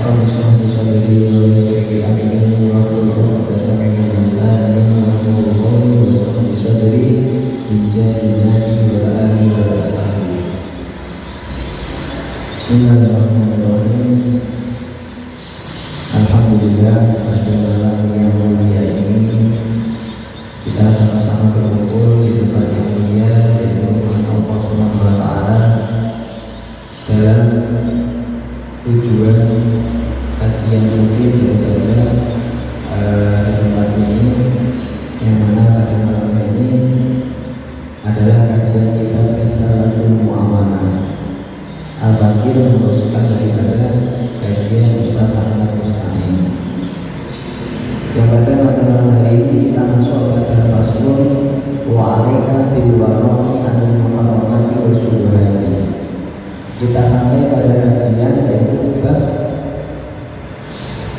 Rabbi shrah li sadri wa yassir li amri wahlul 'uqdatam min lisani yafqahu qawli washrah li sadri bijadilani wa ali wa ashabi. Bismillahirrahmanirrahim. Alhamdulillah, pada malam yang mulia ini kita sama-sama berkumpul di tempat yang mulia, yaitu rumah Allah Subhanahu wa Ta'ala, dalam tujuan kajian rutin daripada di tempat ini, yang mana pada malam ini adalah kajian kitab Risalatul Mu'amanah. Al-Baqir meneruskan daripada kajian Ustaz Ahmad Musta'in, yang pada malam hari ini kita masuk pada faslun wa 'alaika bil wara'i 'anil muharramati wa syubhati. Kita sampai pada kajian yaitu bab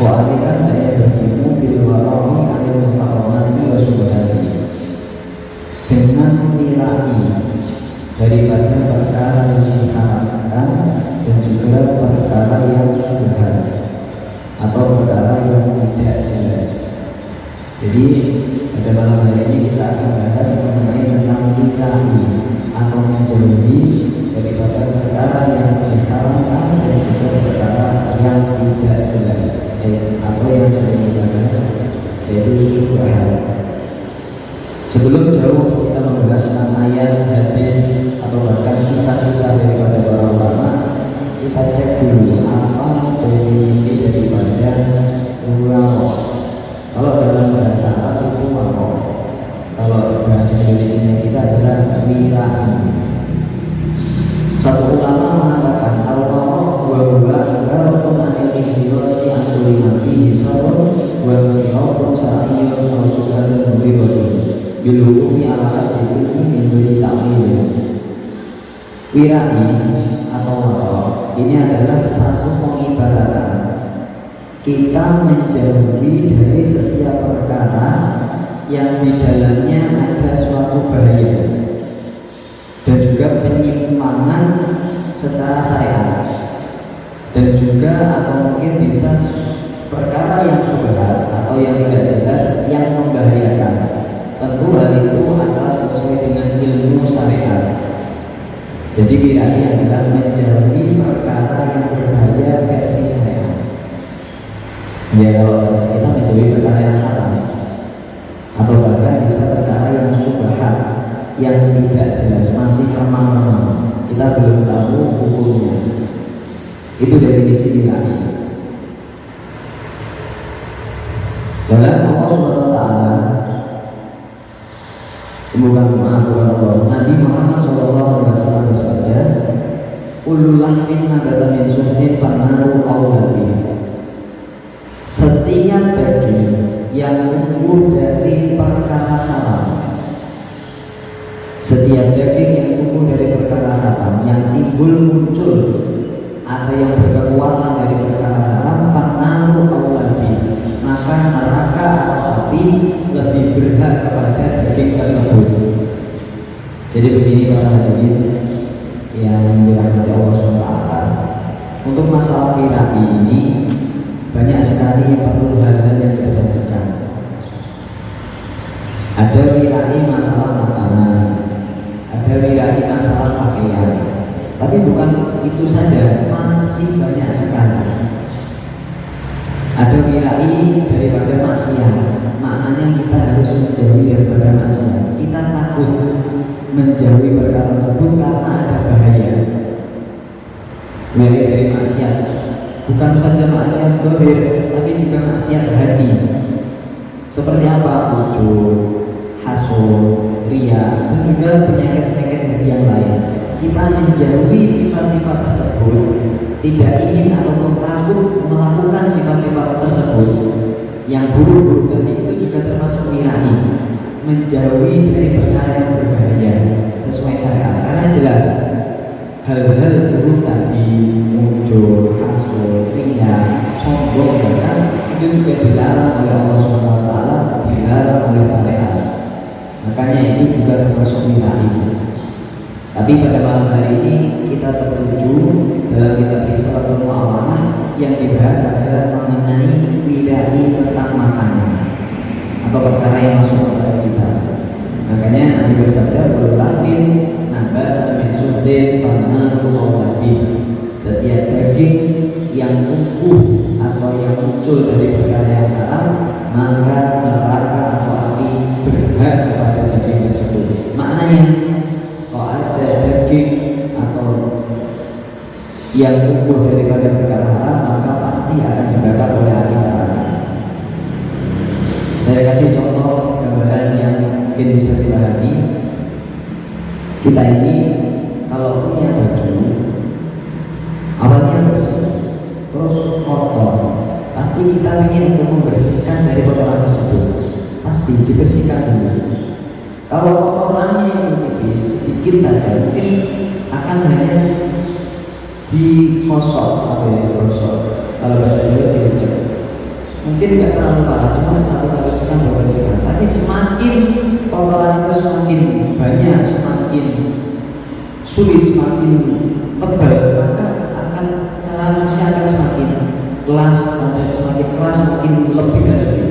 wa 'alaika daya berkimu bil wara'i 'anil muharramati wa syubhati, dengan menirai daripada perkara yang diharamkan dan juga perkara yang syubhat atau perkara yang tidak jelas. Jadi pada malam hari ini kita akan bahas mengenai tentang nikahi atau menjauhi daripada perkara yang diharamkan dan juga perkara yang tidak jelas atau yang sering kita bahas yaitu syubhat. Sebelum jauh kita membahas tentang ayat, hadis atau bahkan kisah-kisah daripada para ulama, kita cek dulu apa definisi daripada waro. Kalau dalam bahasa Arab itu waro, kalau bahasa Indonesia kita adalah wirai. Satu ulama mengatakan al-waro wa huwa ibaratun anil ihtirasi an kulli ma fihi sarrun wa khilafun sa'iyun aw su'alun mudirratun bil hukmi ala haddi min duni ta'wil. Wirai atau waro ini adalah satu pengibaratan kita menjauhi dari setiap perkara yang di dalamnya ada suatu bahaya dan juga penyimpangan secara syariat, dan juga atau mungkin bisa perkara yang syubhat atau yang tidak jelas yang membahayakan. Tentu hal itu atas sesuai dengan ilmu syariat. Jadi wirai adalah menjauhi perkara yang berbahaya versi syariat. Ya, kalau bahasa kita menjauhi perkara yang haram, atau bahkan bisa perkara yang syubhat yang tidak jelas, masih remang-remang, kita belum tahu hukumnya. Itu definisi wirai. Dalam Allah Subhanahu wa Ta'ala, bukan maaf Allah, Nabi Muhammad SAW bersabda, "Kullu lahmin nabata min suhtin fannaru awla bih." Setiap daging yang tumbuh dari perkara haram, setiap daging yang tumbuh dari perkara haram, yang timbul muncul atau yang berkekuatan dari perkara haram, fannaru awla bih, maka neraka atau api lebih berhak kepada daging tersebut. Jadi begini para hadirin yang dirahmati Allah SWT, untuk masalah wirai ini banyak sekali perlu hal-hal yang diperhatikan. Ada wirai masalah makanan, ada wirai masalah pakaian, tapi bukan itu saja, masih banyak sekali. Ada wirai daripada maksiat, maknanya kita harus menjauhi daripada maksiat. Kita takut menjauhi perkara tersebut karena ada bahaya. Wirai dari maksiat bukan saja maksiat zahir, tapi juga maksiat hati. Seperti apa? Ujub, hasud, riya, dan juga penyakit-penyakit hati yang lain. Kita menjauhi sifat-sifat tersebut, tidak ingin ataupun takut melakukan sifat-sifat tersebut yang buruk-buruk tadi, itu juga termasuk wirai, menjauhi dari perkara yang berbahaya sesuai syariat. Karena jelas hal-hal buruk tadi muncul, hasud, riya, sombong, bahkan itu juga dilarang oleh Allah SWT, dilarang oleh syariat. Makanya itu juga termasuk wirai. Tapi pada malam hari ini kita tertuju dalam kitab Risalatul Mu'amanah yang dibahas adalah mengenai wirai tentang makanan atau perkara yang masuk kepada kita. Makanya Nabi bersabda, "Walakin nabat min sudin fanaru nabi." Setiap daging yang tumbuh atau yang muncul dari perkara yang haram, maka neraka atau api berhak kepada daging tersebut. Maknanya, kalau ada daging atau yang tumbuh daripada perkara haram, maka pasti akan dibakar oleh api neraka. Saya kasih contoh gambaran yang mungkin bisa dipahami. Kita ini kalau punya baju, awalnya bersih, terus kotor, pasti kita ingin untuk membersihkan dari kotoran tersebut. Pasti dibersihkan dulu. Kalau kotorannya yang tipis, sedikit saja, mungkin akan hanya digosok, kalau bahasa Jawa dilecek. Mungkin nggak terlalu parah, cuma satu kali cekan dua kali cekan. Tapi semakin kotoran itu semakin banyak, semakin sulit, semakin tebal, maka akan caranya akan semakin keras, semakin keras, semakin lebih dari.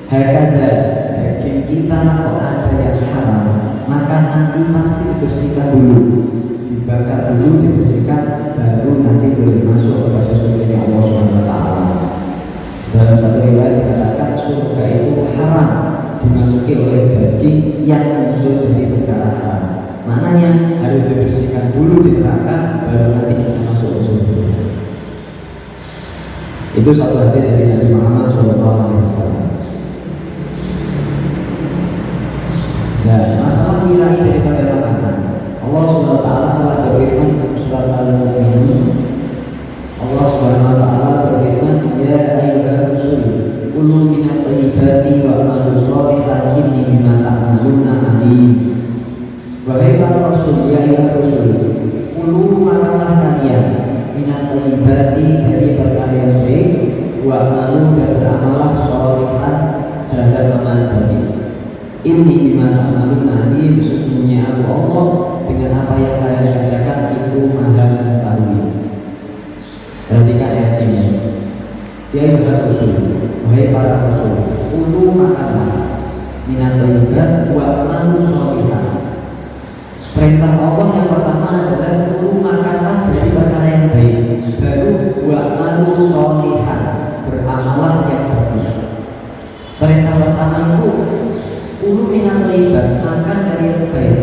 Hakada daging kita kalau ada yang haram, maka nanti pasti dibersihkan dulu, dibakar dulu, dibersihkan, baru nanti boleh masuk kepada surga Allah Subhanahu Wa Taala. Dalam satu riwayat dikatakan surga itu haram dimasuki oleh daging yang muncul dari perkara haram. Maknanya harus dibersihkan dulu di neraka, baru nanti bisa masuk ke surga. Itu satu hadis dari Nabi Muhammad SAW. Dan masalah wirai daripada makanan, Allah SWT telah berfirman surat Al-Mu'minun. Allah SWT berfirman, "Ya ayyuhar rusul, kulu minat thayyibati wa amalu sholihan inni bima ta'maluna alim." Wahai para rasul, ya ayyuhar rusul, kulu makanlah kalian minat thayyibati dari perkara yang baik, wa amalu dan beramallah sholihan terhadap amal baik. Inni bima ta'maluna alim, sesungguhnya aku Allah dengan apa yang kalian kerjakan itu maha mengetahui. Perhatikan ayat ini. Ya ayyuhar rasul, wahai para rasul, kulu makanlah minat thayyibat wa amalu sholihan. Perintah Allah yang pertama adalah kulu makanlah dari perkara yang baik, baru wa amalu sholihan, beramalah yang bagus. Perintah pertama itu kulu minat thayyibat, makan dari yang baik.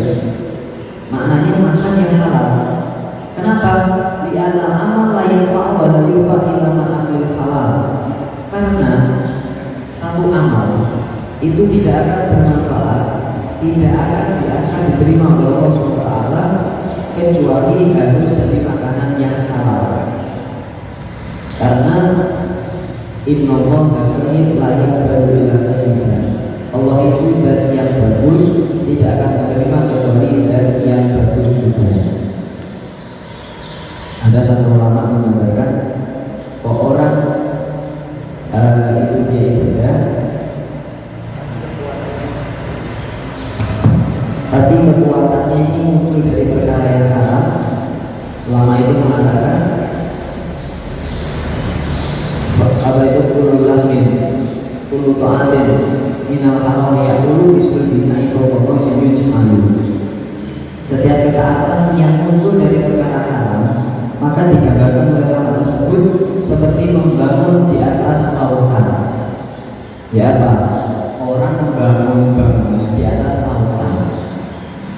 Maknanya makan yang halal. Kenapa? Li'anna amal la yanfa'u wa la yurfa illa ma'akil halal. Karena satu amal itu tidak akan bermanfaat, tidak akan diterima oleh Allah SWT kecuali harus dari makanan yang halal. Karena innallaha karim la yaqbalu illa thayyiban. Allah itu zat yang bagus, tidak akan menerima kecuali zat yang bagus juga. Ada satu ulama mengatakan bahwa orang itu dia ibadah, tapi kekuatannya ini muncul dari perkara yang haram. Ulama itu mengatakan apa itu kullu lahmin kullu ta'atin minal haram ya'kulu bisul bina'i kawakwa jami'un jemalu. Setiap ketaatan yang muncul dari perkara haram, maka digambarkan oleh orang tersebut seperti membangun di atas lautan. Ya apa? Orang membangun bangunan di atas lautan,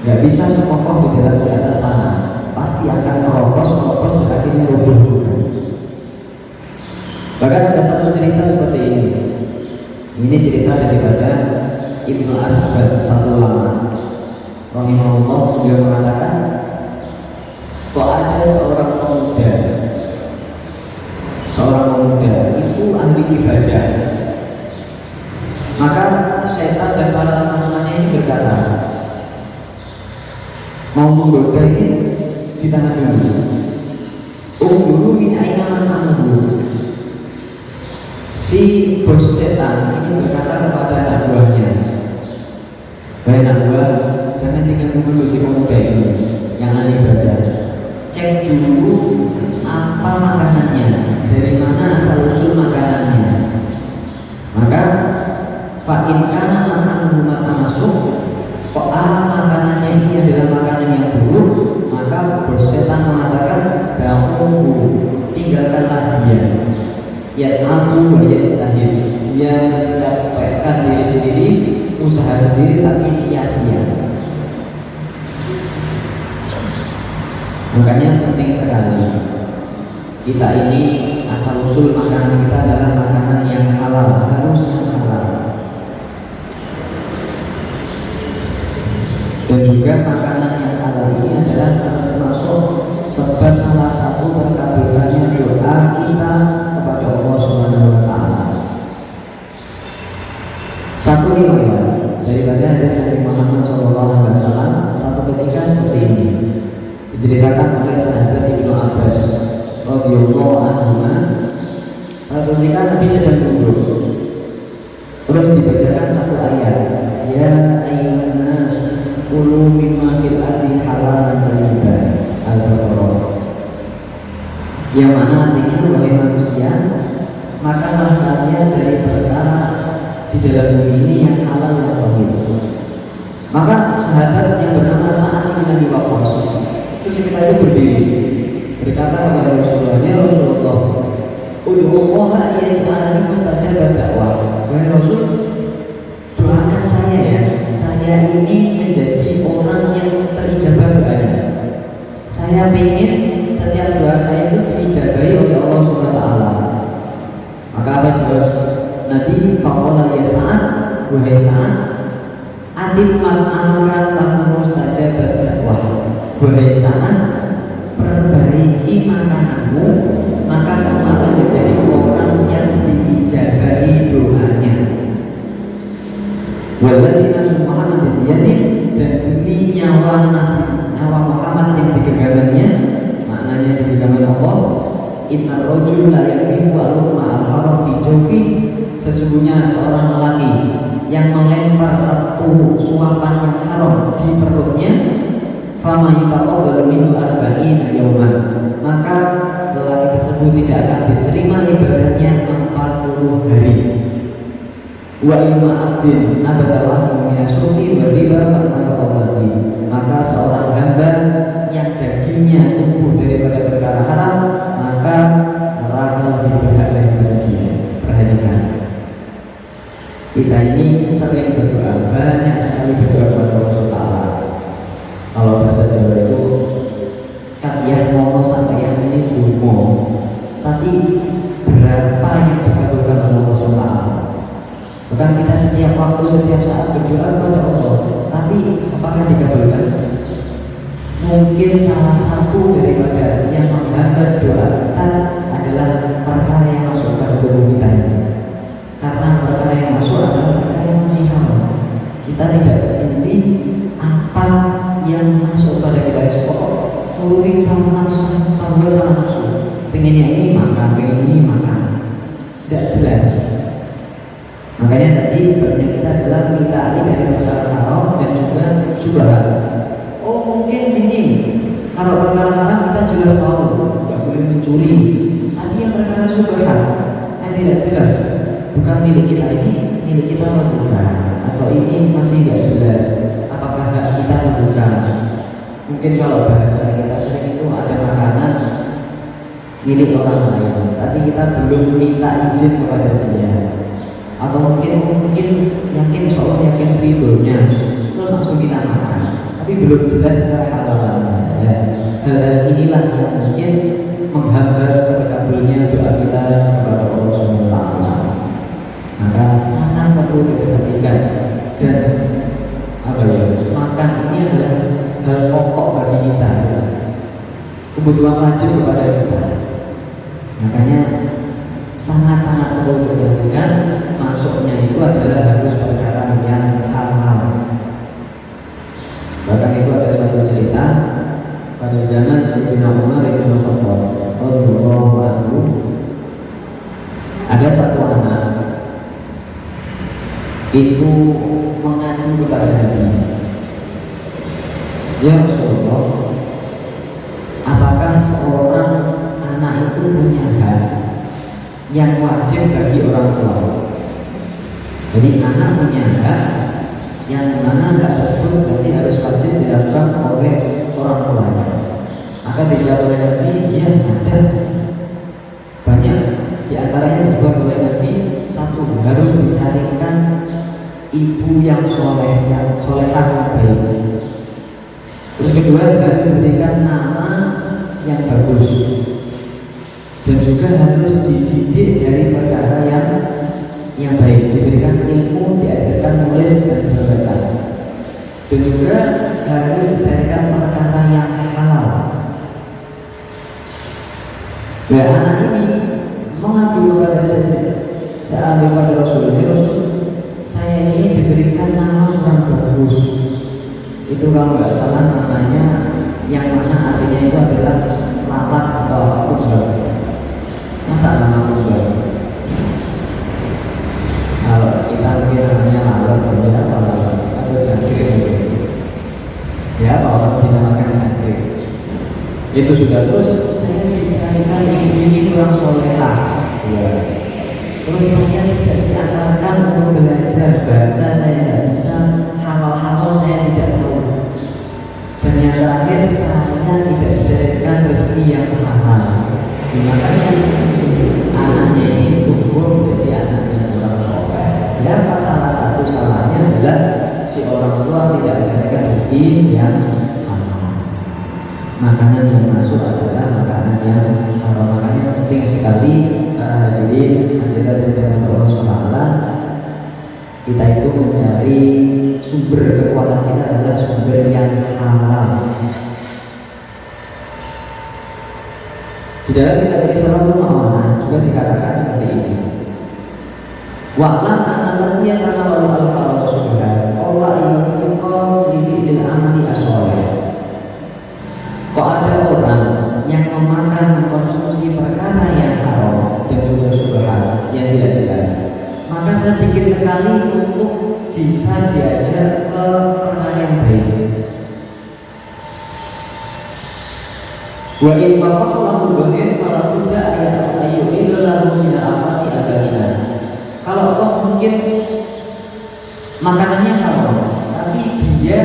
nggak bisa sekokoh di atas tanah, pasti akan keropos dan akhirnya roboh juga. Bahkan ada satu cerita seperti ini. Ini cerita daripada Ibnu Asbad, satu ulama rahimahullah. Dia mengatakan, kok ada seorang pemuda itu ahli ibadah, maka setan dan para teman-temannya ini berkata, mau menggoda ini ditahan dulu. Dulu min aina man. Si bos setan ini berkata kepada anak buahnya, "Baik anak buah, jangan tinggal dulu si pemuda ini yang ahli ibadah. Cek dulu apa makanannya, dari mana asal usul makanannya. Maka fa'in kana makanan umat masuk, kok makanannya ini adalah makanan yang buruk, maka bos setan mengatakan da'uhu, tinggalkanlah dia. Ya aku yastahil, dia mencapaikan diri sendiri, usaha sendiri tapi sia-sia. Makanya penting sekali kita ini asal usul makanan kita adalah makanan yang halal, harus yang halal. Dan juga makanan yang halal ini adalah termasuk sebab salah satu terkabulkannya doa kita kepada Allah Subhanahu wa taala. Satu riwayat daripada hadis Nabi Muhammad SAW, satu ketika seperti ini diceritakan oleh sahabat Ibnu Abbas radhiyallahu anhu. Satu ketika Nabi sedang duduk, terus dibacakan satu ayat, ya ayyuhan nas kulu mimma fil ardi halalan thayyiban, Al-Baqarah. Yang mana artinya, wahai manusia, makanlah kalian dari perkara di dalam bumi ini yang halal dan thayyib. Maka sahabat yang bernama Sa'ad bin Abi Waqqas itu kita itu berdiri berkata kepada Rasulullah, ya Rasulullah, ud'ullaha yaj'alani mustajabad dakwah. Wahai Rasul, doakan saya ya, saya ini menjadi orang yang terijabah doanya. Saya ingin setiap doa saya itu diijabahi oleh Allah Subhanahu wa taala. Maka apa jawab Nabi? Faqala ya Sa'ad, wahai Sa'ad, adimman amalan lakum mustajabad dakwah. Wahai Sa'ad, perbaiki makananmu, maka kamu akan menjadi orang yang diijabahi doanya. Walladzi nafsu Muhammadin biyadihi, dan demi nyawa Muhammad yang digenggamannya, maknanya di genggaman Allah, inna rajul la yaqifu al-luqma al-haram fi jawfi, sesungguhnya seorang lelaki yang melempar satu suapan yang haram di perutnya, fama yutaqabbalu minhu arba'ina yawman, maka lelaki tersebut tidak akan diterima ibadahnya 40 hari. Wa ayyuma abdin nabatalahu min as-suqi wa riba faqad, maka seorang hamba yang dagingnya tumbuh daripada perkara haram, maka neraka lebih dekat daripada dia. Perhatikan, kita ini sering berdoa, banyak sekali berdoa kepada Allah Subhanahu. Kalau bahasa Jawa itu kan ya ngomong sampai yang ini dungo, tapi berapa yang dikabulkan oleh Allah Subhanahu. Bukan kita setiap waktu, setiap saat berdoa kepada Allah, tapi apakah dikabulkan? Mungkin salah satu daripada yang menghambat doa kita adalah perkara yang masuk pada tubuh kita ini. Karena perkara yang masuk adalah perkara yang masih haram. Kita tidak peduli apa yang masuk pada kita, pokok nuruti sama nafsu, sama nafsu. Pengennya ini makan, pengen ini makan, tidak jelas. Makanya tadi babnya kita adalah minta dari perkara haram dan juga subhat. Oh mungkin gini, kalau perkara haram kita jelas tahu, tidak boleh mencuri. Tadi yang perkara subhat, tidak jelas, bukan milik kita ini, milik kita bukan, atau ini masih tidak jelas. Apakah hak kita bukan? Mungkin kalau bahasa kita sering itu ada makanan milik orang lain, tapi kita belum minta izin kepada dia, atau mungkin yakin soalnya yakin ridhonya, terus langsung kita makan, tapi belum jelas halalnya. Ya. Hal inilah yang mungkin menghambat terkabulnya doa kita kepada Allah Subhanahu wa taala. Maka sangat perlu diperhatikan, dan makan ini adalah hal pokok bagi kita, kebutuhan wajib kepada kita. Makanya sangat-sangat perlu diperhatikan, masuknya itu adalah harus perkara yang halal. Bahkan itu ada satu cerita pada zaman Sayyidina Umar bin Khattab radhiyallahu anhu, ada satu anak itu mengadu kepada Nabi, ya Rasulullah, apakah seorang anak yang wajib bagi orang tua. Jadi anak punya hak yang mana nggak tersebut berarti harus wajib dilakukan oleh orang tuanya. Maka dijawab oleh Nabi, ya ada banyak. Di antaranya disebut oleh Nabi, satu, harus dicarikan ibu yang soleh, yang solehah yang baik. Terus kedua, harus diberikan nama yang bagus. Dan juga harus dididik dari perkara yang baik, diberikan ilmu, diajarkan menulis dan membaca. Dan juga harus dicarikan perkara yang halal. Nah, anak ini mengadu kepada seambil pada Rasulullah, saya ini diberikan nama yang bagus. Itu kalau nggak salah namanya yang mana artinya itu adalah lalat atau kunggal. Masa nama kunggal? Kalau kita mungkin namanya lalat, berbeda atau jangkrik. Ya, kalau dinamakan jangkrik. Itu sudah. Terus saya dicarikan ini orang solehah. Ya. Terus saya tidak diantarkan untuk belajar baca, saya tidak bisa, hal-hal saya tidak tahu. Dan yang terakhir, saya tidak dijadikan rezeki yang halal. Makanya anaknya ini tumbuh menjadi anaknya orang soleh. Ya, salah satu salahnya adalah si orang tua tidak dijadikan rezeki yang halal. Makanan yang masuk adalah makanan yang halal. Makanya penting sekali. Jadi kita tidak Allah SWT, kita itu mencari sumber kekuatan kita adalah sumber yang halal. Di dalam kitab Risalatul Ma'amanah juga dikatakan seperti ini. Wa'lam anna ya tanawalu al-halal subhan Allah yufiqo lil amali as-sholih. Kok ada orang yang memakan mengkonsumsi perkara yang haram dan juga subhan yang tidak jelas, maka sedikit sekali untuk bisa diajak ke perkara yang baik. Wa in wafaqallahu banin fala budda ayyuhil lahu min al-afati abadina. Kalau kok mungkin makanannya haram, tapi dia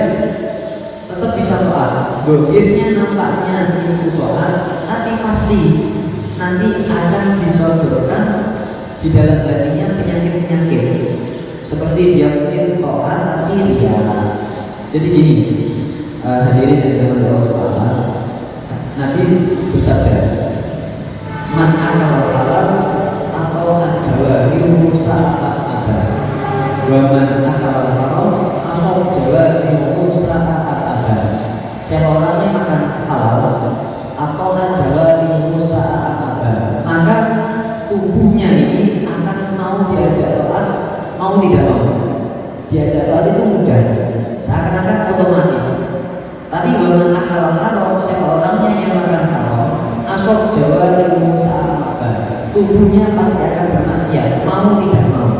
tetap bisa taat. Dohirnya nampaknya itu taat, tapi pasti nanti akan disodorkan di dalam hatinya penyakit-penyakit. Seperti dia mungkin taat tapi ria. Jadi gini, hadirin yang dirahmati Allah, Nabi bersabda, man akal halal atau al-jawari musa atas ada, wa man akal haram asal jawari musa ada. Siapa orang yang makan halal atau al-jawari musa ada, maka tubuhnya ini akan mau diajak taat, mau tidak mau. Diajak taat itu mudah, seakan-akan otomatis. Tapi waman akal haram, siapa orangnya yang makan haram, asal jawari musa ada, tubuhnya pasti akan bermaksiat, mau tidak mau.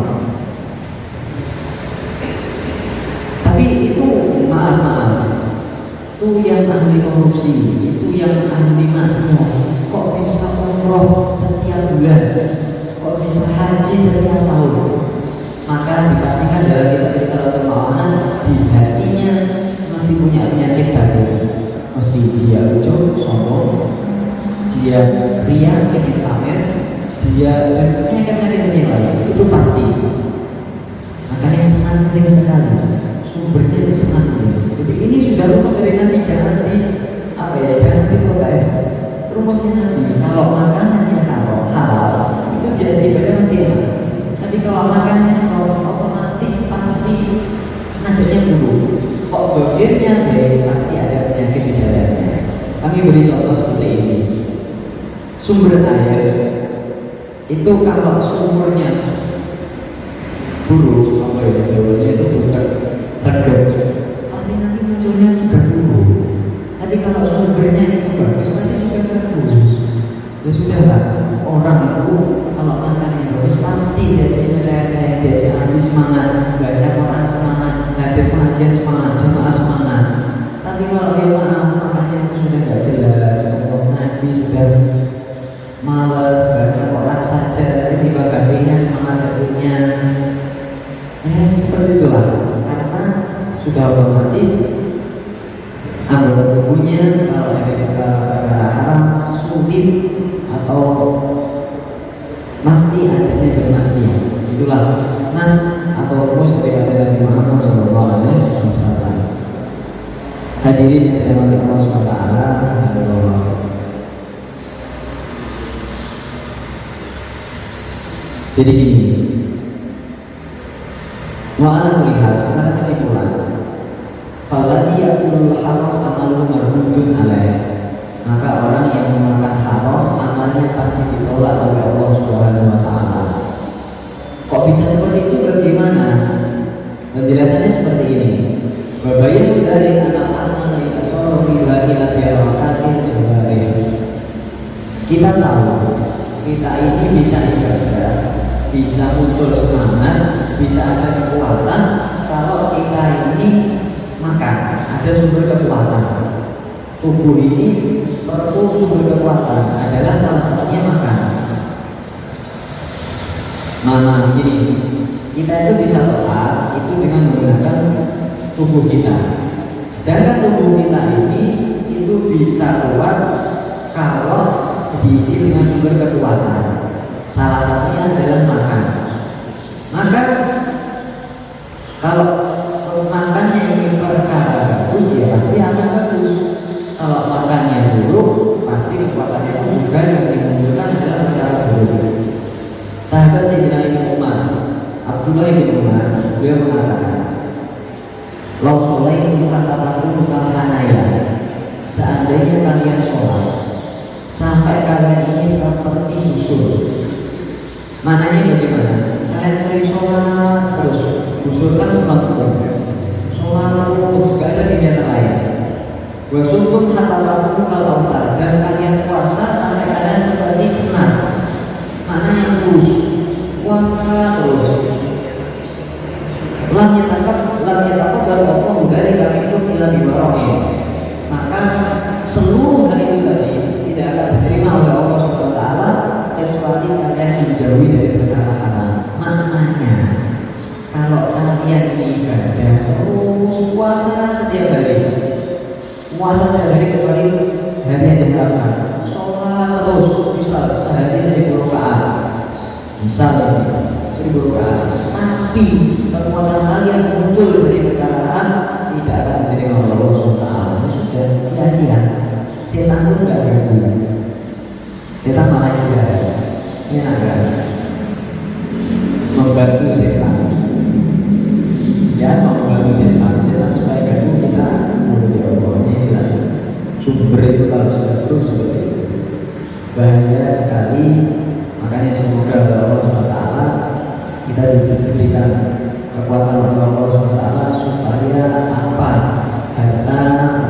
Tapi itu maaf, itu yang ahli korupsi, itu yang ahli maksiat, kok bisa umroh setiap bulan, kok bisa haji setiap tahun. Maka dipastikan dalam kitab Risalatul Ma'amanah, di hatinya mesti punya penyakit batin, mesti dia ujub, sombong, dia ria, ingin pamer, dia dan penyakit-penyakit yang lain, itu pasti. Makanya sangat penting sekali, sumbernya itu sangat penting. Jadi ini sudah rumus dari Nabi, jangan jangan diprotes. Rumusnya Nabi, kalau makanannya halal, itu biasa ibadah mesti enak. Tapi kalau makannya haram, otomatis pasti najarnya buruk. Kok bagiannya baik, pasti ada penyakit di dalamnya. Kami beri contoh seperti ini. Sumber air itu kalau sumbernya buruk, apa ya jawabnya itu bukan tergak, pasti nanti munculnya juga buruk. Tapi kalau sumbernya itu bagus, nanti juga bagus. Ya sudahlah, orang itu kalau makan yang bagus pasti diajak mereka, diajak ngaji semangat, baca Quran semangat, hadir pengajian semangat, jemaah semangat. Tapi kalau dia makannya itu sudah nggak jelas, sudah ngaji, sudah malas baca Quran saja, jadi Seperti itulah, karena sudah otomatis anggota tubuhnya kalau ada perkara haram sulit atau pasti ajaknya bermaksiat. Itulah nas atau rumus dari Nabi Muhammad SAW. Hadirin yang dirahmati Allah SWT. Jadi gini, wa'ala melihat sekarang kesimpulan, falladhi ya'kulul haram amaluhu mardudun alaih. Maka orang yang memakan haram amalnya pasti ditolak oleh Allah Subhanahu wa taala. Kok bisa seperti itu? Bagaimana? Penjelasannya seperti ini. Babayun dari anak-anak yang tasawuf ila biarakatin jabari. Kita tahu kita ini bisa ibadah, bisa muncul semangat, bisa ada kekuatan kalau kita ini makan, ada sumber kekuatan. Tubuh ini perlu sumber kekuatan, adalah salah satunya makan. Mana gini, kita itu bisa total itu dengan menggunakan tubuh kita. Sedangkan tubuh kita ini itu bisa kuat kalau diisi dengan sumber kekuatan. Salah satunya adalah makan. Maka kalau makannya ini perkara bagus, ya pasti akan bagus. Kalau makannya buruk, pasti kekuatannya itu juga yang dimunculkan adalah perkara buruk. Sahabat Sayyidina Ibnu Umar, Abdullah bin Umar, beliau mengatakan, "Lau sholaitu kataku bukan hanaya." Seandainya kalian sholat sampai kalian ini seperti busur. Maknanya bagaimana? Kalian sering sholat terus, busur kan melakukan sholat terus, gak ada kegiatan lain. Wasumtum hatta lakum kalau dan kalian puasa sampai kalian seperti senar. Maknanya terus puasa terus. Lam yataqab dari Allah dari kami itu ila biwarohi. Maka seluruh hal itu tadi tidak akan diterima oleh Allah Subhanahu wa taala kecuali kalian dijauhi dari perkara haram. Maknanya kalau kalian ibadah terus puasa setiap hari, puasa sehari kecuali hari yang diharapkan, sholat terus, misal sehari 1000 rakaat, misal 1000 rakaat, tapi kekuatan kalian muncul dari perkaraan tidak akan diterima oleh Allah SWT. Sudah sia-sia. Setan pun tidak ganggu. Setan malah istirahat. Ini agak membantu setan. Ya, membantu setan supaya ganggu kita. Ya Allah, inilah sumber itu kalau sudah terus seperti itu bahaya sekali. Makanya semoga Allah SWT kita diberikan kekuatan oleh Allah SWT supaya apa harta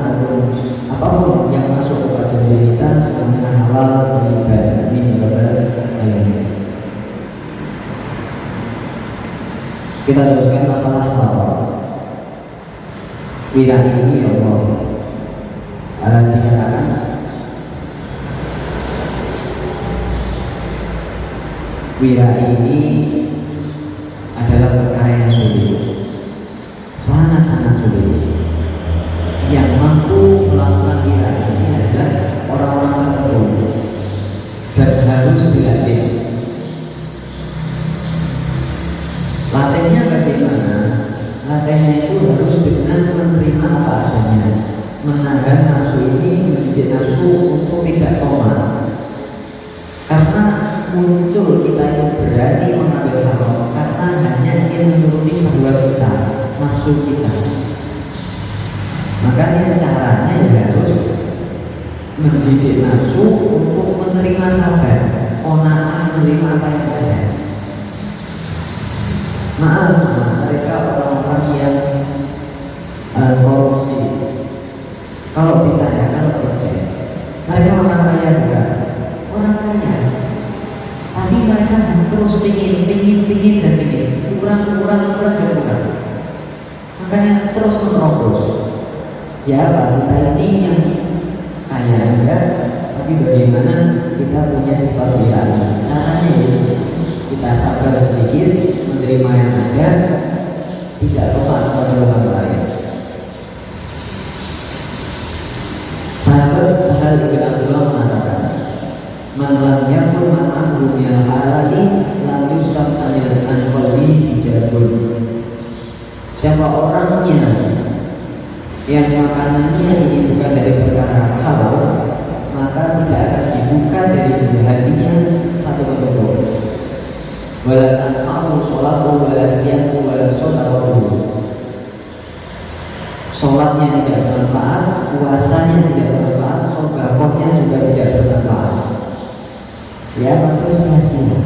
ataupun apapun yang masuk kepada diri kita semuanya halal beribadah. Ini kepada kita teruskan masalah apa wilayah ini. Ya Allah dikatakan wilayah ini adalah perkara yang sulit, sangat-sangat sulit. Yang mampu melakukan wilayah ini adalah orang-orang tertentu dan harus dilatih. Latihnya bagaimana? Latihnya itu harus dengan menerima apa adanya, menahan nafsu ini, mendidik nafsu untuk tidak tomat. Karena muncul kita itu berani mengambil haram karena hanya ingin menuruti syahwat kita, nafsu kita. Makanya caranya ya harus mendidik nafsu untuk menerima sabar, qanaah, menerima apa yang ada. Maaf, mereka orang-orang yang korupsi. Kalau ditanya, kalau kerja, mereka orang kaya juga, orang kaya. Tapi mereka terus pingin dan pingin, kurang. Makanya terus menerobos. Ya, kita ini yang kaya juga, tapi bagaimana kita punya sifat wilayah? Caranya itu kita sabar sedikit, menerima yang ada, tidak tepat pada orang lain. Sahabat Sahal bin Abdullah mengatakan, "Man lam yakun ma'ahu min halali lam yusab anil anqabi hijabun." Siapa orangnya yang makanannya ini bukan dari perkara halal, maka tidak akan dibuka dari hatinya satu penutup. Wala tanfa'u sholatu wala siyamu wala sholatu. Sholatnya tidak bermanfaat, puasanya tidak bermanfaat, sedekahnya juga tidak bermanfaat. Ya, terus sia-sia.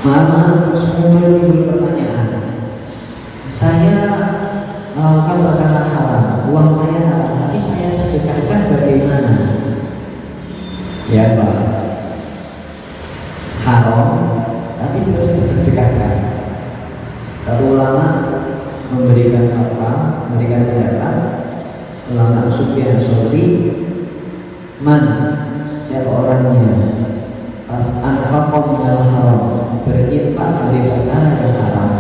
Mama terus muncul pertanyaan. Saya melakukan perkara haram, uang saya haram, tapi saya sedekahkan bagaimana? Ya Pak, haram, tapi terus disedekahkan. Kalau ulama memberikan fatwa, memberikan pendapat, ulama Sufyan Tsauri, man siapa orangnya pas anfaqa minal haram, berinfak dari perkara yang haram,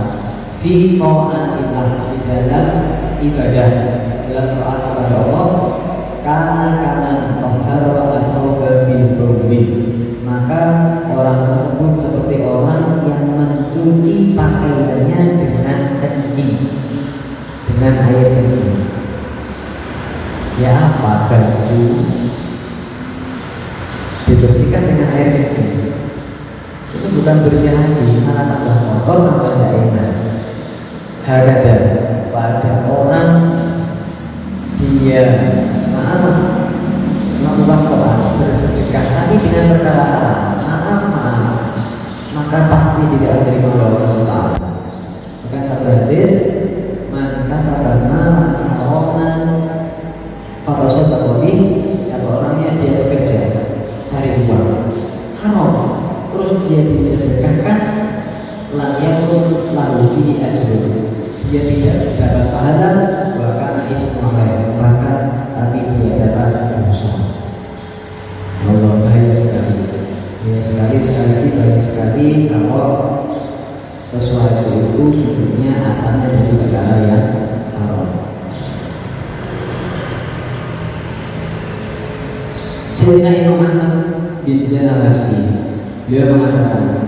fi ta'atillah, di dalam ibadah, dalam taat kepada Allah, karena tahara as-sawba bil burdi, maka orang tersebut seperti orang yang mencuci pakaiannya dengan kencing, dengan air kencing. Ya, apa baju dibersihkan dengan air kencing, itu bukan bersih lagi, malah tambah kotor, tambah tidak enak. Hakada pada orang dia melakukan taat, bersedekah tapi dengan perkara haram, maaf, maka pasti tidak diterima oleh Allah Subhanahu. Maka satu hadis, man kasaba malan haraman fatasaddaqa bih, siapa orangnya dia bekerja cari uang haram terus dia disedekahkan, lam yakun lahu fihi ajrun, dia tidak dapat pahala, bahkan ismu'alai, bahkan tapi dia dapat dosa. Allah, bahaya sekali. Ya, sekali banyak sekali kalau sesuatu itu sungguhnya asalnya dari perkara yang haram. Sayyidina Imam Ahmad bin Zain al-Habsyi, dia mengatakan,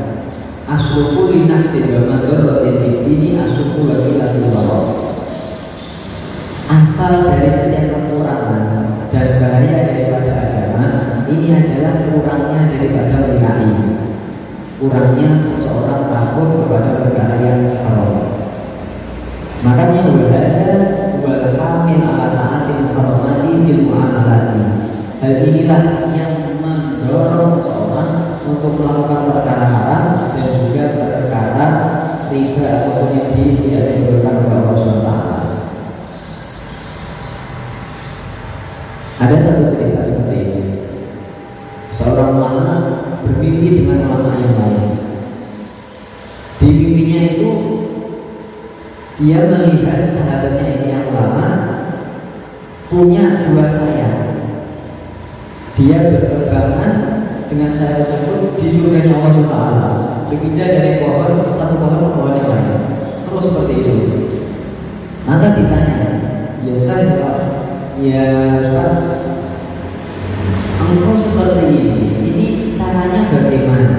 "Asluku linaksi wa madaratin fid-dini asluku lagi al-wara." Asal dari setiap kekurangan dan bahaya daripada agama ini adalah kurangnya daripada wirai, kurangnya seseorang takut kepada perkara yang haram. Makanya wahada wal hamil ala ta'atil haramati bil mu'amalati. Hal inilah yang mendorong seseorang untuk melakukan perkara haram dan juga perkara riba ataupun yang tidak dibolehkan oleh Allah SWT. Ada satu cerita seperti ini. Seorang ulama bermimpi dengan ulama yang lain. Di mimpinya itu dia melihat sahabatnya ini yang ulama punya dua sayap. Dia berterbangan dengan sayap tersebut di surga Allah Taala, berpindah dari pohon satu pohon ke pohon yang lain, terus seperti itu. Maka ditanya, ya saya, ya Ustaz, engkau seperti ini caranya bagaimana?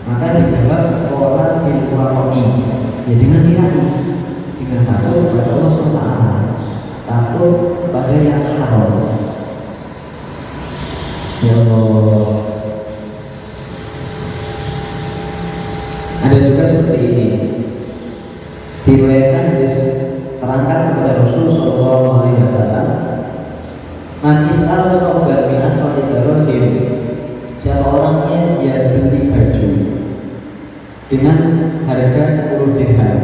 Maka dijawab orang bil waroi, ya dengan tirani, dengan takut kepada Allah SWT, takut kepada yang haram. Ya Allah. Ada juga seperti ini. Diriwayatkan terangkat kepada Rasul Sallallahu Alaihi Wasallam, man istal sauban min aswadi darahim, siapa orangnya dia beli baju dengan harga 10 dirham,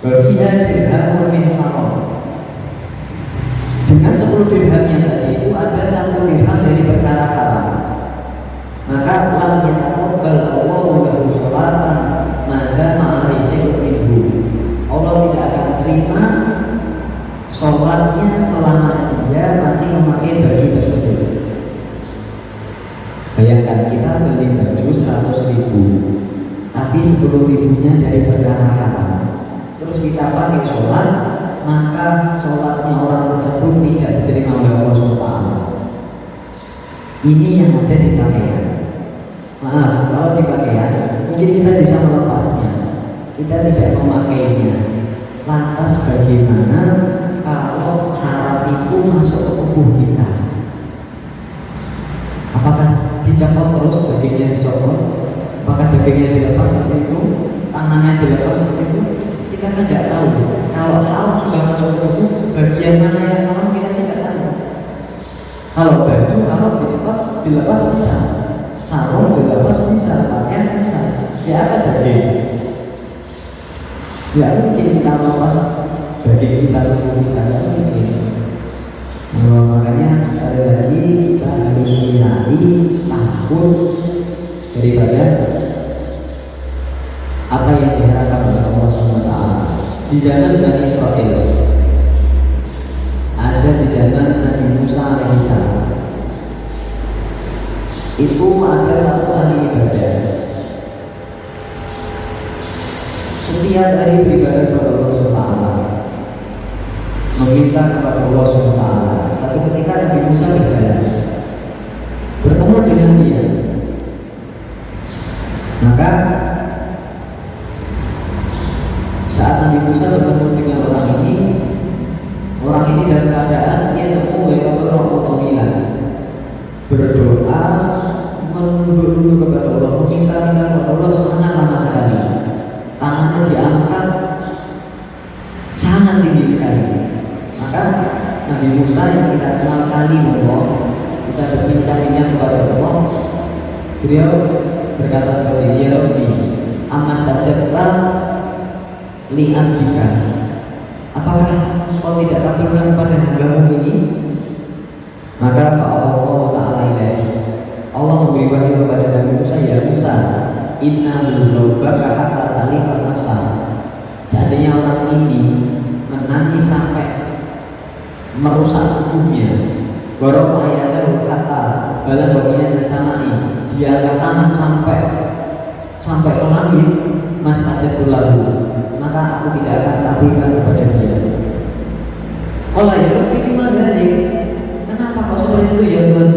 bagian dirham min haram, dengan 10 dirhamnya tadi itu ada 1 dirham dari perkara haram, maka lam yataqabbal Allahu lahu sholatan madama alaihi syai'un minhu, Allah tidak akan terima sholatnya selama dia masih memakai baju tersebut. Bayangkan kita beli baju 100.000, tapi 10 ribunya dari perkara haram, terus kita pakai sholat, maka sholatnya orang tersebut tidak diterima oleh Allah SWT. Ini yang ada di pakaian. Maaf, kalau di pakaian mungkin kita bisa melepasnya, kita tidak memakainya. Lantas bagaimana kalau haram itu masuk ke tubuh kita? Apakah dicopot terus, dagingnya dicopot? Apakah dagingnya dilepas seperti itu? Tangannya dilepas seperti itu? Kita kan tidak tahu. Kalau haram sudah masuk ke tubuh, bagian mana yang haram kita tidak tahu. Kalau baju haram dilepas bisa, sarung dilepas bisa, pakaian bisa. Ya apa daging? Ya mungkin kita lepas daging kita, tubuh kita, tidak mungkin. Makanya sekali lagi kita harus mencari takut daripada apa yang diharapkan oleh Allah SWT. Di zaman Bani Israel, ada di zaman Nabi Musa alaihissalam, itu ada satu ahli ibadah. Setiap hari beribadah kepada Allah SWT, meminta kepada Allah SWT. Satu ketika Nabi Musa berjalan, bertemu dengan dia. Maka saat Nabi Musa bertemu dengan orang ini dalam keadaan dia berdoa, menunduk kepada Allah, meminta-minta kepada Allah sangat lama sekali. Tangannya diangkat sangat tinggi sekali. Maka Nabi Musa yang kita kenal kali Allah, bisa berbincang-bincang kepada Allah, beliau berkata seperti dia, Rabbi amas tajabta li'at jika, apakah kau tidak kabulkan kepada hambamu ini? Maka Allah Ta'ala ilaih, Allah memberi wahyu kepada Nabi Musa, ya Musa, innahu laubaka hatta talifat nafsa. Seandainya orang ini menangis sampai merusak tubuhnya, warok ayatnya kata balan bagian samai, dia angkat tangan sampai ke langit, mas ajatul lalu, maka aku tidak akan kabulkan kepada dia. Allah ya Rabbi gimana nih? Kenapa kau seperti itu ya Tuhan?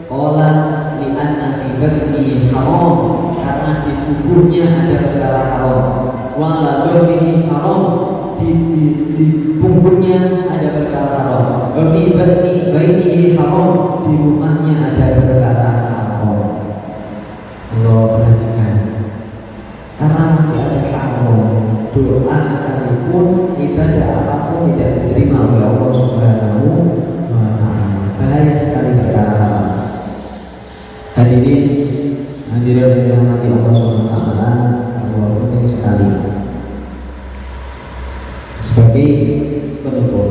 Allah li'anna fi badni haram, karena di tubuhnya ada perkara haram. Wala dhurrihi haram, di punggungnya ada perkara haram. Wa fi badni baitihi haram, di rumahnya ada perkara haram. Allah perhatikan, karena masih ada haram, doa sekalipun, ibadah apapun tidak diterima oleh Allah Subhanahu wa Ta'ala. Bahaya sekali perkara haram. Hadirin yang dirahmati Allah Subhanahu wa Ta'ala, Allah penting sekali. Sebagai penutup,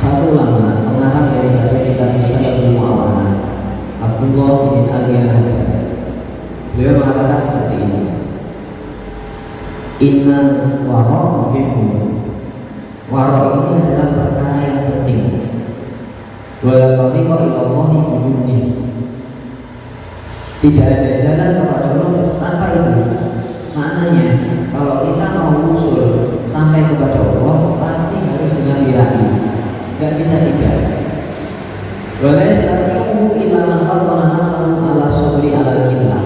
satu ulama pengarang dari kitab Risalah Mu'awana, Abdullah bin Ali Al-Hadawi, beliau mengatakan seperti ini: inna wara muhimun. Wara ini adalah perkara yang penting. Wala tariqa ila Allahi biduni. Tidak ada jalan kepada Allah tanpa itu. Maknanya kalau kita mau usul sampai kepada Allah, pasti harus dengan lirai. Gak bisa tidak. Wala yastati'u illa man qadara nafsahu ala sabri ala killah.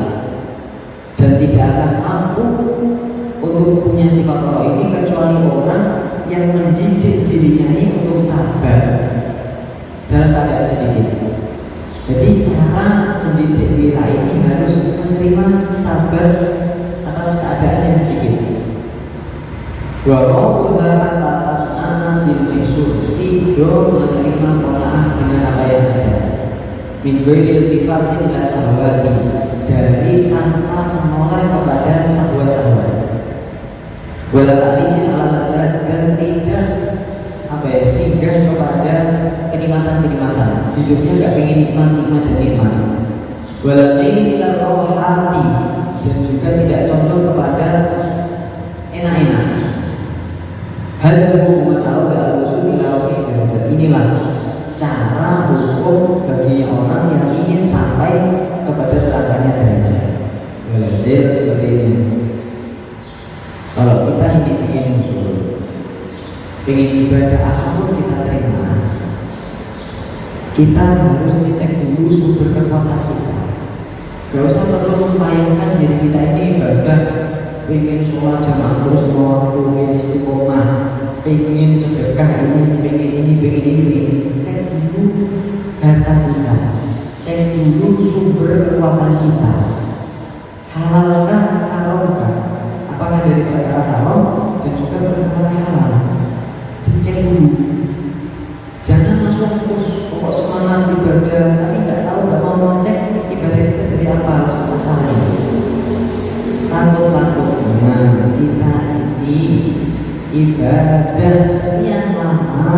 Dan tidak akan mampu untuk punya sifat Allah ini kecuali orang yang mendidik dirinya ini untuk sabar dalam keadaan sedikit. Jadi cara mendidik diri ini harus menerima sabar atas keadaan yang sedikit. Wa qawla ta'ala bil misuti do menerima pemaaf dengan apa yang ada. Min ghairil tifatin ila sahwati, dari tanpa menoleh kepada syahwat-syahwat. Wala ta'rijil ala dan tidak singgah kepada kenikmatan-kenikmatan. Hidupnya gak pengen nikmat dan nikmat. Wala ini ila rohati, dan juga tidak condong kepada enak-enak. Hadal hukuman al usul ila rohi derajat. Inilah cara hukum bagi orang yang ingin sampai kepada terangkannya derajat. ibadah apapun kita terima, kita harus dicek dulu sumber kekuatan kita. Gak usah perlu membayangkan diri kita ini ibadah, pengen sholat jamaah terus mau waktu, pengen istiqomah, pengen sedekah ini, pengen ini. Cek dulu harta kita, cek dulu sumber kekuatan kita. Halalkah, haramkah? Apakah dari perkara haram dan juga perkara halal? Dicek dulu. Jangan langsung terus pokok semangat ibadah tapi nggak tahu, nggak mau ngecek ibadah kita dari apa, harus masalahnya. Takut-takutnya kita ini ibadah sekian lama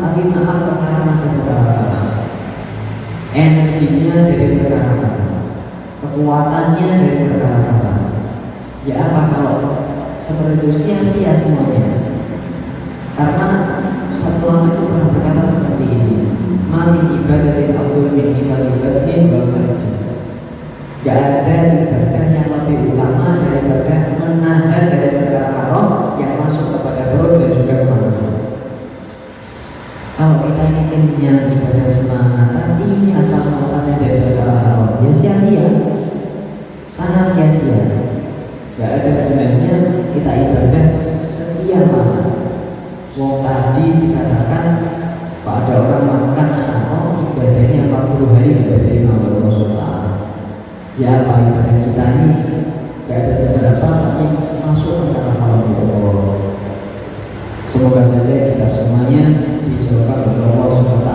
tapi maaf perkara masih perkara, energinya dari perkara haram, kekuatannya dari perkara haram. Ya apa kalau seperti itu sia-sia semuanya? Karena satu itu pernah berkata seperti ini, mami ibadatin abdul bin ibadatin wal farj. Gak ada ibadah yang lebih utama daripada menahan dari perkara haram yang masuk kepada perut dan juga kemana-mana. Kalau kita inginnya ibadah semangat, ini asal-asalnya dari perkara haram, ya sia-sia, sangat sia-sia. Gak ada gunanya kita ibadah sekian lama. Wong tadi dikatakan pada orang makan haram ibadahnya 40 hari tidak diterima oleh Rasulullah. Ya apa ibadah kita ini gak ada seberapa tapi masuk ke dalam haram Allah. Semoga saja kita semuanya dijauhkan oleh Allah Subhanahu